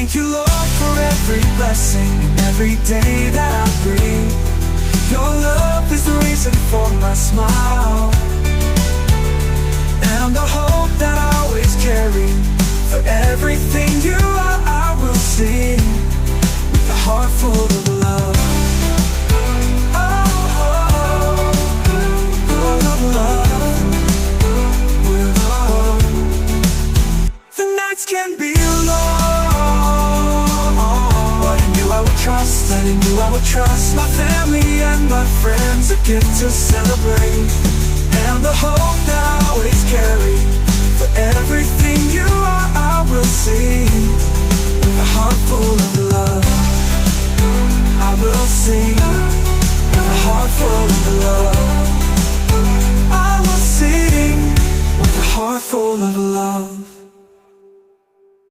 Thank you, Lord, for every blessing and every day that I breathe. Your love is the reason for my smile and the hope that I always carry. For everything you are, I will sing with a heart full of love. Oh, oh, oh, love. The nights can be long, but I knew I would trust, I knew I would trust my family and my friends, a gift to celebrate, and the hope that I always carry. For everything you are, I will sing